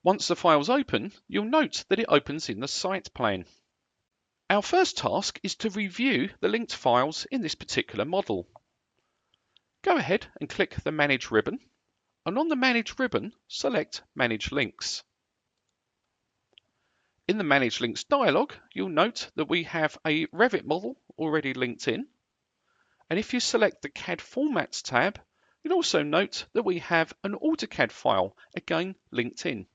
Once the file's open, you'll note that it opens in the site plan. Our first task is to review the linked files in this particular model. Go ahead and click the Manage ribbon, and on the Manage ribbon, select Manage Links. In the Manage Links dialog, you'll note that we have a Revit model already linked in, and if you select the CAD Formats tab, you'll also note that we have an AutoCAD file, again linked in.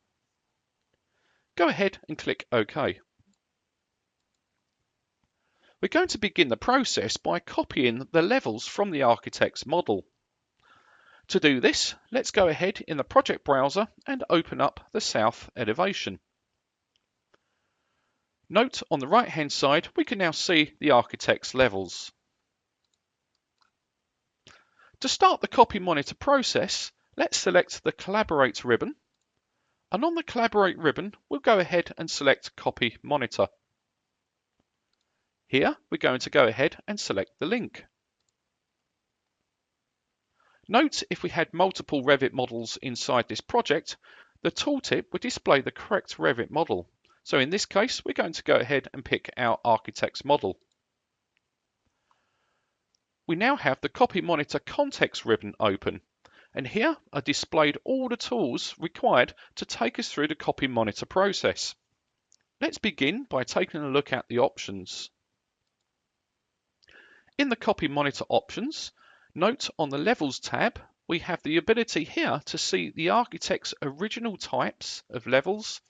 Go ahead and click OK. We're going to begin the process by copying the levels from the architect's model. To do this, let's go ahead in the project browser and open up the south elevation. Note on the right hand side, we can now see the architect's levels. To start the copy monitor process, let's select the Collaborate ribbon, and on the Collaborate ribbon, we'll go ahead and select Copy Monitor. Here, we're going to go ahead and select the link. Note if we had multiple Revit models inside this project, the tooltip would display the correct Revit model. So in this case, we're going to go ahead and pick our architect's model. We now have the Copy Monitor Context ribbon open, and here are displayed all the tools required to take us through the Copy Monitor process. Let's begin by taking a look at the options. In the Copy Monitor options, note on the Levels tab, we have the ability here to see the architect's original types of levels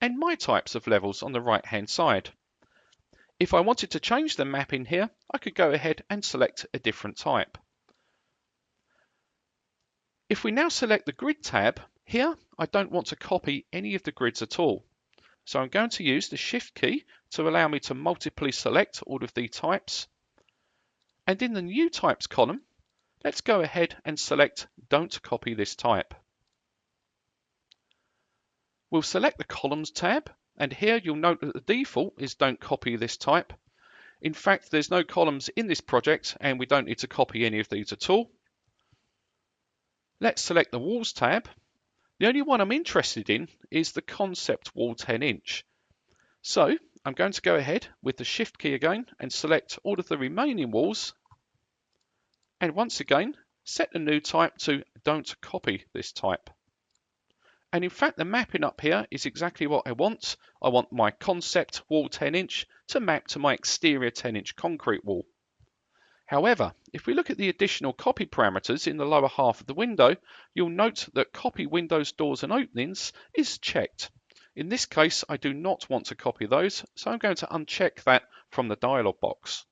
and my types of levels on the right hand side. If I wanted to change the mapping here, I could go ahead and select a different type. If we now select the Grid tab, here I don't want to copy any of the grids at all. So I'm going to use the Shift key to allow me to multiply select all of the types. And in the New Types column, let's go ahead and select Don't Copy this type. We'll select the Columns tab, and here you'll note that the default is Don't Copy this type. In fact, there's no columns in this project, and we don't need to copy any of these at all. Let's select the Walls tab. The only one I'm interested in is the Concept Wall 10-inch. So I'm going to go ahead with the Shift key again and select all of the remaining walls. And once again, set the new type to Don't Copy this type. And in fact, the mapping up here is exactly what I want. I want my concept wall 10-inch to map to my exterior 10-inch concrete wall. However, if we look at the additional copy parameters in the lower half of the window, you'll note that Copy Windows, Doors and Openings is checked. In this case, I do not want to copy those, so I'm going to uncheck that from the dialog box.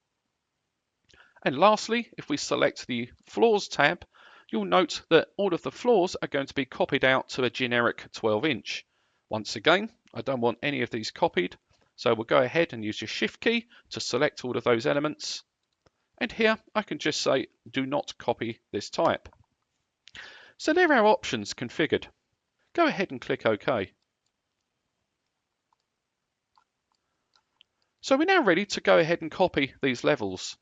And lastly, if we select the Floors tab, you'll note that all of the floors are going to be copied out to a generic 12-inch. Once again, I don't want any of these copied, so we'll go ahead and use your Shift key to select all of those elements. And here I can just say, do not copy this type. So there are our options configured. Go ahead and click OK. So we're now ready to go ahead and copy these levels.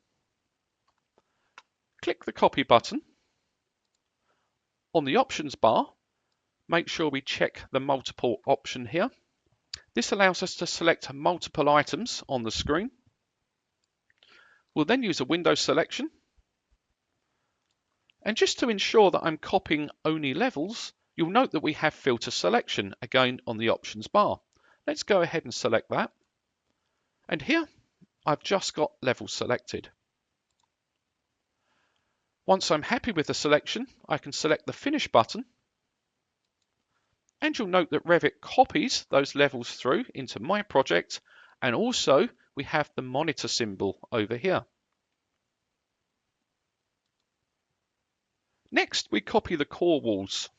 Click the Copy button. On the options bar, make sure we check the multiple option here. This allows us to select multiple items on the screen. We'll then use a window selection. And just to ensure that I'm copying only levels, you'll note that we have filter selection again on the options bar. Let's go ahead and select that. And here I've just got levels selected. Once I'm happy with the selection, I can select the Finish button. And you'll note that Revit copies those levels through into my project, and also we have the monitor symbol over here. Next, we copy the core walls.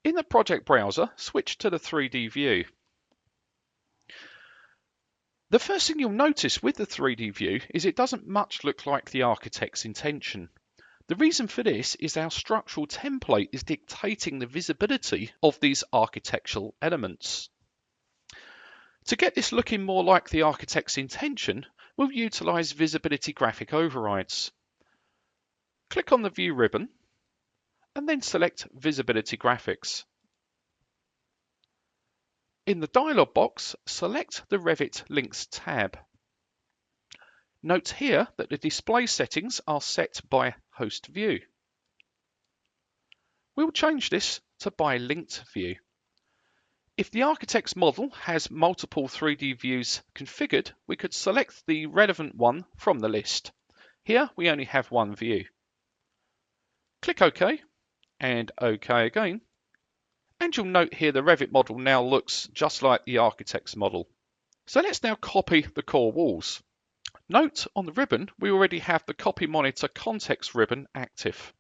In the project browser, switch to the 3D view. The first thing you'll notice with the 3D view is it doesn't much look like the architect's intention. The reason for this is our structural template is dictating the visibility of these architectural elements. To get this looking more like the architect's intention, we'll utilize visibility graphic overrides. Click on the View ribbon and then select Visibility Graphics. In the dialog box, select the Revit Links tab. Note here that the display settings are set by host view. We'll change this to by linked view. If the architect's model has multiple 3D views configured, we could select the relevant one from the list. Here we only have one view. Click OK and OK again. And you'll note here the Revit model now looks just like the architect's model. So let's now copy the core walls. Note on the ribbon, we already have the Copy Monitor context ribbon active.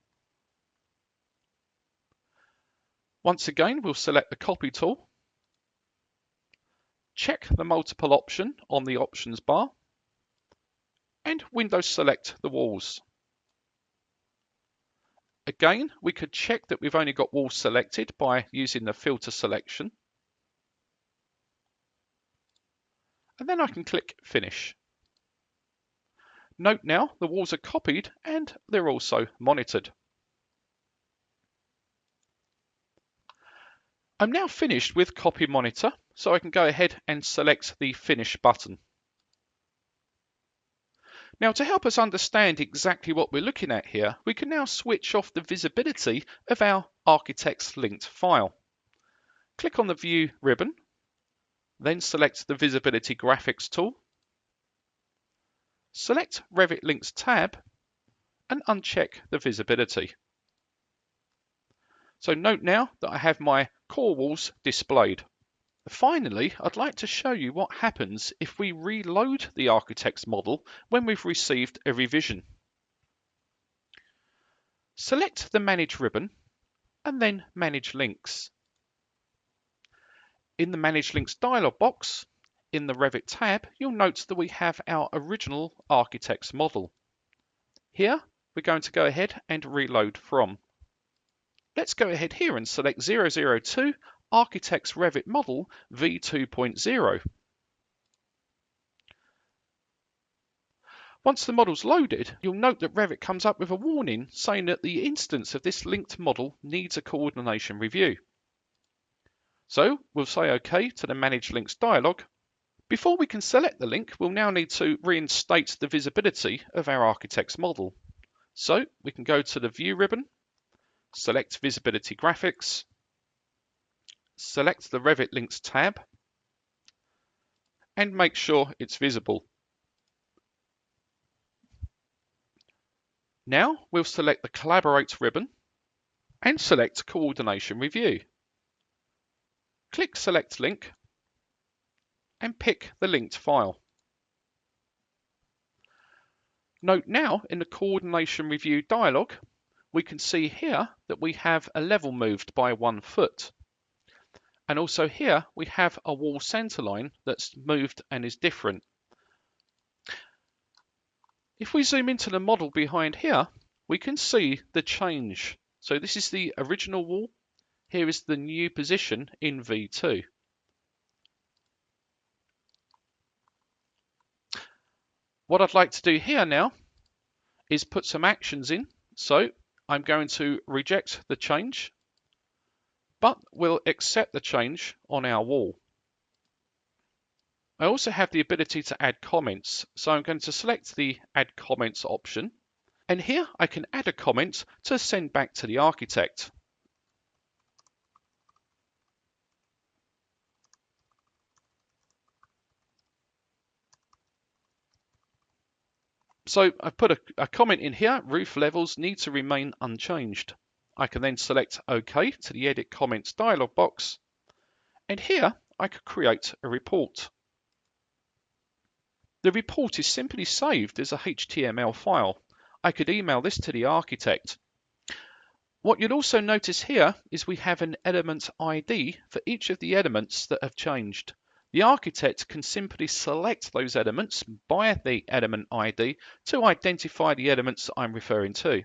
Once again, we'll select the Copy tool, check the multiple option on the options bar, and Windows select the walls. Again, we could check that we've only got walls selected by using the filter selection. And then I can click Finish. Note now the walls are copied and they're also monitored. I'm now finished with Copy Monitor, so I can go ahead and select the Finish button. Now, to help us understand exactly what we're looking at here, we can now switch off the visibility of our Architects linked file. Click on the View ribbon, then select the Visibility Graphics tool, select Revit Links tab, and uncheck the visibility. So note now that I have my core walls displayed. Finally, I'd like to show you what happens if we reload the architect's model when we've received a revision. Select the Manage ribbon and then Manage Links. In the Manage Links dialog box, in the Revit tab, you'll note that we have our original architect's model. Here, we're going to go ahead and reload from. Let's go ahead here and select 002 Architect's Revit Model v2.0. Once the model's loaded, you'll note that Revit comes up with a warning saying that the instance of this linked model needs a coordination review. So we'll say OK to the Manage Links dialog. Before we can select the link, we'll now need to reinstate the visibility of our architect's model. So we can go to the View ribbon, select Visibility Graphics, select the Revit Links tab, and make sure it's visible. Now we'll select the Collaborate ribbon and select Coordination Review. Click Select Link and pick the linked file. Note now in the Coordination Review dialog, we can see here that we have a level moved by 1 foot. And also here we have a wall center line that's moved and is different. If we zoom into the model behind here, we can see the change. So this is the original wall. Here is the new position in V2. What I'd like to do here now is put some actions in. So I'm going to reject the change, but we'll accept the change on our wall. I also have the ability to add comments, so I'm going to select the Add Comments option, and here I can add a comment to send back to the architect. So I've put a comment in here, roof levels need to remain unchanged. I can then select OK to the Edit Comments dialog box, and here I could create a report. The report is simply saved as a HTML file. I could email this to the architect. What you'll also notice here is we have an element ID for each of the elements that have changed. The architect can simply select those elements by the element ID to identify the elements that I'm referring to.